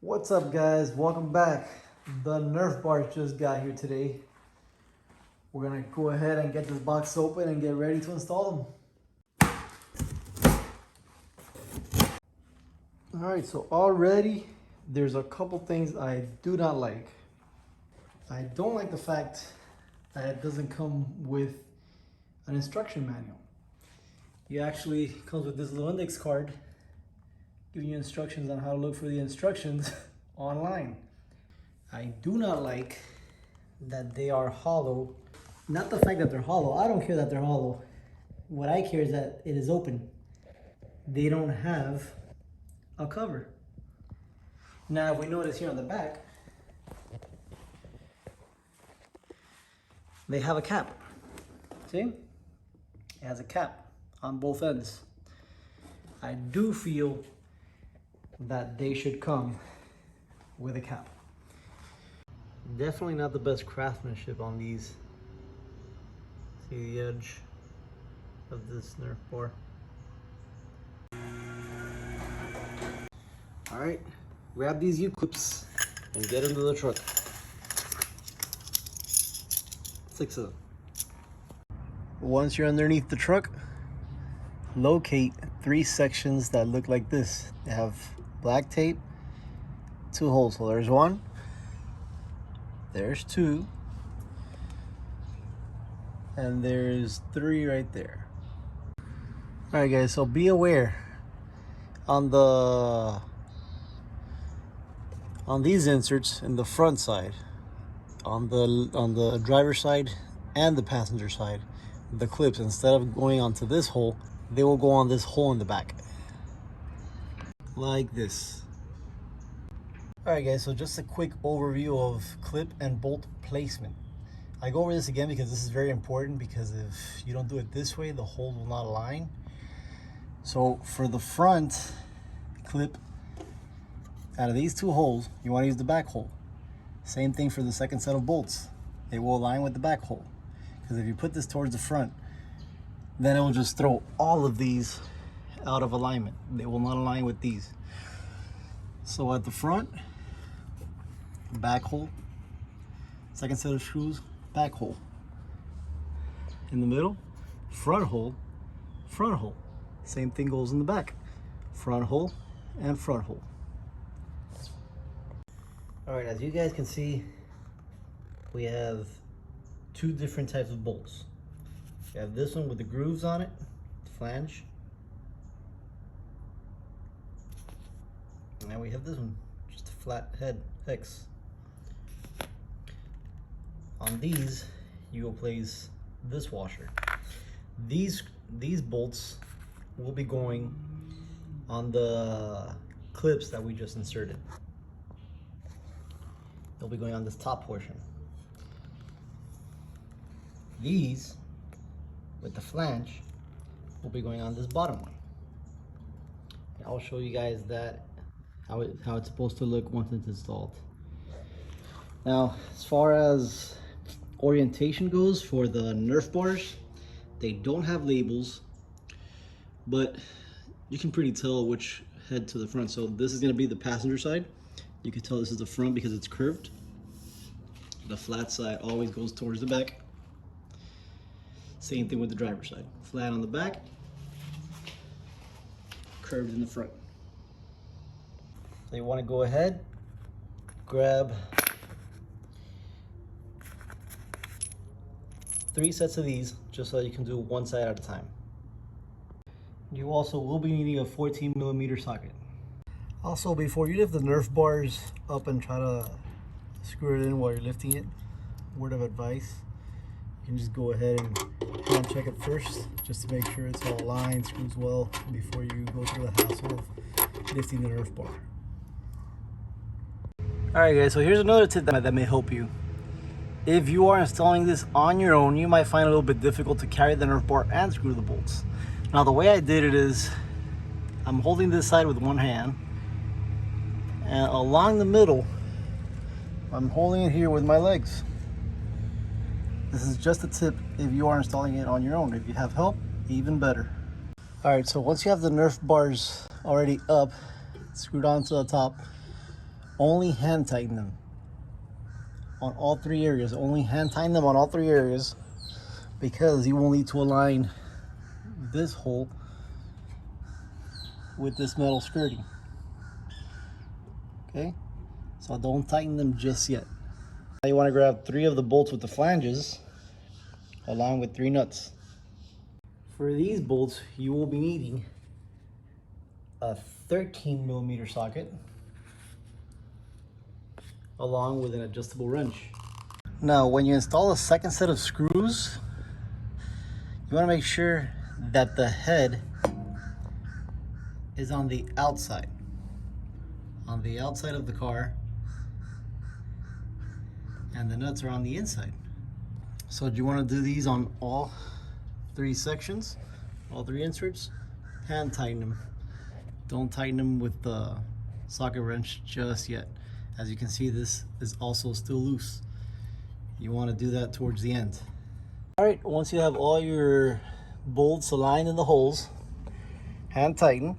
What's up, guys? Welcome back. The Nerf Bars just got here today. We're gonna go ahead and get this box open and get ready to install them. Alright, so already there's a couple things I do not like. I don't like the fact that it doesn't come with an instruction manual. It actually comes with this little index card giving you instructions on how to look for the instructions online. I do not like that they are hollow. Not the fact that they're hollow. I don't care that they're hollow. What I care is that it is open. They don't have a cover. Now, if we notice here on the back, they have a cap. See? It has a cap on both ends. I do feel that they should come with a cap. Definitely not the best craftsmanship on these. See the edge of this Nerf bar. All right, grab these U-clips and get into the truck. 6 of them. Once you're underneath the truck, locate 3 sections that look like this. They have black tape, 2 holes. So there's 1, there's 2, and there's 3 right there. All right, guys, so be aware on these inserts in the front side, on the driver's side and the passenger side, the clips, instead of going onto this hole, they will go on this hole in the back, like this. All right, guys, so just a quick overview of clip and bolt placement. I go over this again because this is very important, because if you don't do it this way, the holes will not align. So for the front clip, out of these 2 holes, you want to use the back hole. Same thing for the second set of bolts. They will align with the back hole, because if you put this towards the front, then it will just throw all of these out of alignment. They will not align with these. So at the front, back hole. Second set of screws, back hole. In the middle, front hole, front hole. Same thing goes in the back. Front hole and front hole. All right, as you guys can see, we have 2 different types of bolts. We have this one with the grooves on it, flange. And now we have this one, just a flat head, hex. On these, you will place this washer. These bolts will be going on the clips that we just inserted. They'll be going on this top portion. These, with the flange, will be going on this bottom one. And I'll show you guys that how it's supposed to look once it's installed. Now, as far as orientation goes for the Nerf bars, they don't have labels, but you can pretty tell which head to the front. So this is going to be the passenger side. You can tell this is the front because it's curved. The flat side always goes towards the back. Same thing with the driver's side. Flat on the back, curved in the front. So you want to go ahead, grab 3 sets of these, just so you can do one side at a time. You also will be needing a 14mm socket. Also, before you lift the Nerf bars up and try to screw it in while you're lifting it, word of advice, you can just go ahead and hand check it first, just to make sure it's all aligned, screws well, before you go through the hassle of lifting the Nerf bar. Alright, guys, so here's another tip that may help you. If you are installing this on your own, you might find it a little bit difficult to carry the Nerf bar and screw the bolts. Now, the way I did it is, I'm holding this side with one hand, and along the middle, I'm holding it here with my legs. This is just a tip if you are installing it on your own. If you have help, even better. All right, so once you have the Nerf bars already up, screwed onto the top, only hand tighten them on all three areas. Only hand tighten them on all three areas, because you will need to align this hole with this metal skirting. Okay, so don't tighten them just yet. Now you want to grab 3 of the bolts with the flanges along with 3 nuts. For these bolts, you will be needing a 13mm socket along with an adjustable wrench. Now, when you install a second set of screws, you want to make sure that the head is on the outside of the car, and the nuts are on the inside. So do you want to do these on all 3 sections, all 3 inserts? Hand tighten them. Don't tighten them with the socket wrench just yet. As you can see, this is also still loose. You want to do that towards the end. All right, once you have all your bolts aligned in the holes, hand tighten,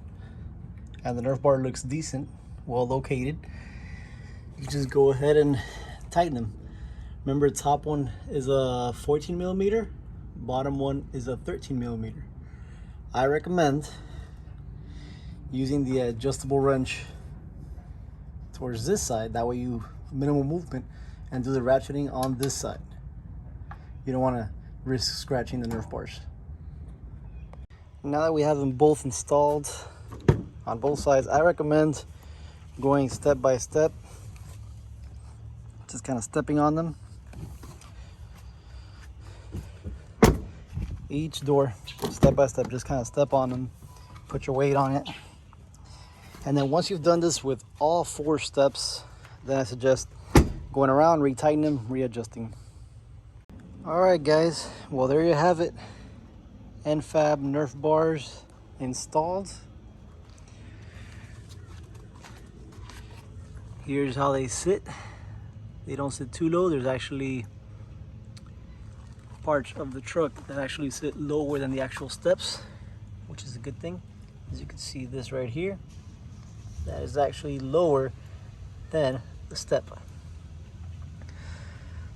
and the Nerf bar looks decent, well located, you just go ahead and tighten them. Remember, top one is a 14mm, bottom one is a 13mm. I recommend using the adjustable wrench towards this side, that way you minimal movement, and do the ratcheting on this side. You don't want to risk scratching the Nerf bars. Now that we have them both installed on both sides, I recommend going step by step, just kind of stepping on them. Each door, step by step, just kind of step on them, put your weight on it. And then once you've done this with all 4 steps, then I suggest going around, retightening them, readjusting. All right, guys, well, there you have it. N-FAB Nerf bars installed. Here's how they sit. They don't sit too low. There's actually parts of the truck that actually sit lower than the actual steps, which is a good thing. As you can see, this right here, that is actually lower than the step.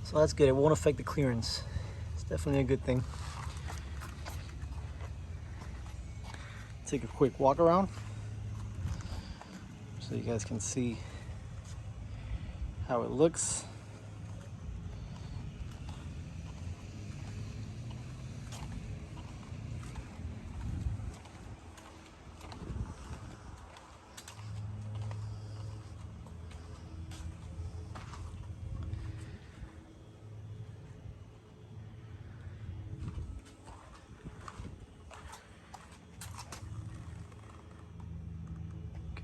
So that's good. It won't affect the clearance. It's definitely a good thing. Take a quick walk around so you guys can see how it looks.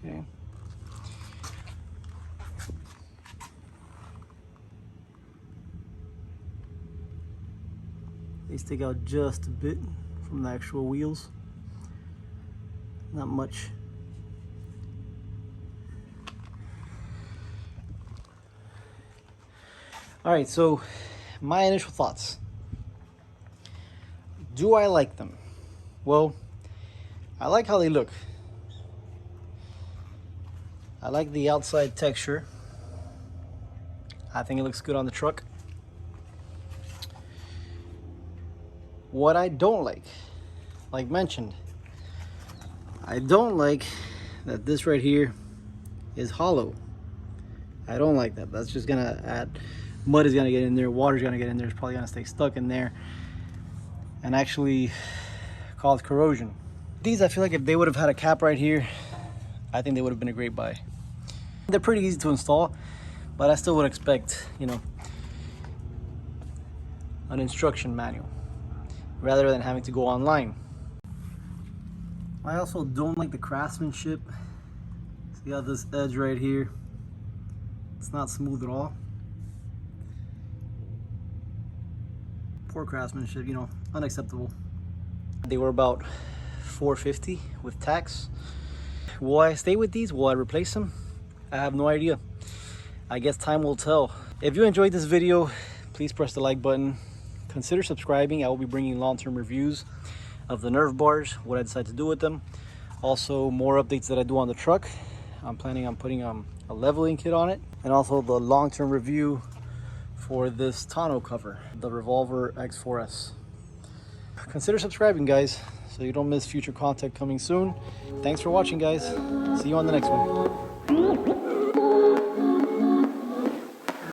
Okay. They stick out just a bit from the actual wheels. Not much. All right, so my initial thoughts. Do I like them? Well, I like how they look. I like the outside texture. I think it looks good on the truck. What I don't like mentioned, I don't like that this right here is hollow. I don't like that. That's just gonna add, mud is gonna get in there, water's gonna get in there, it's probably gonna stay stuck in there and actually cause corrosion. These, I feel like if they would have had a cap right here, I think they would have been a great buy. They're pretty easy to install, but I still would expect, you know, an instruction manual rather than having to go online. I also don't like the craftsmanship. See how this edge right here, it's not smooth at all. Poor craftsmanship, you know, unacceptable. They were about $4.50 with tax. Will I stay with these? Will I replace them? I have no idea. I guess time will tell. If you enjoyed this video, please press the like button. Consider subscribing. I will be bringing long-term reviews of the Nerf bars, what I decide to do with them. Also, more updates that I do on the truck. I'm planning on putting a a leveling kit on it, and also the long-term review for this tonneau cover, the Revolver X4S. Consider subscribing, guys, so you don't miss future content coming soon. Thanks for watching, guys. See you on the next one.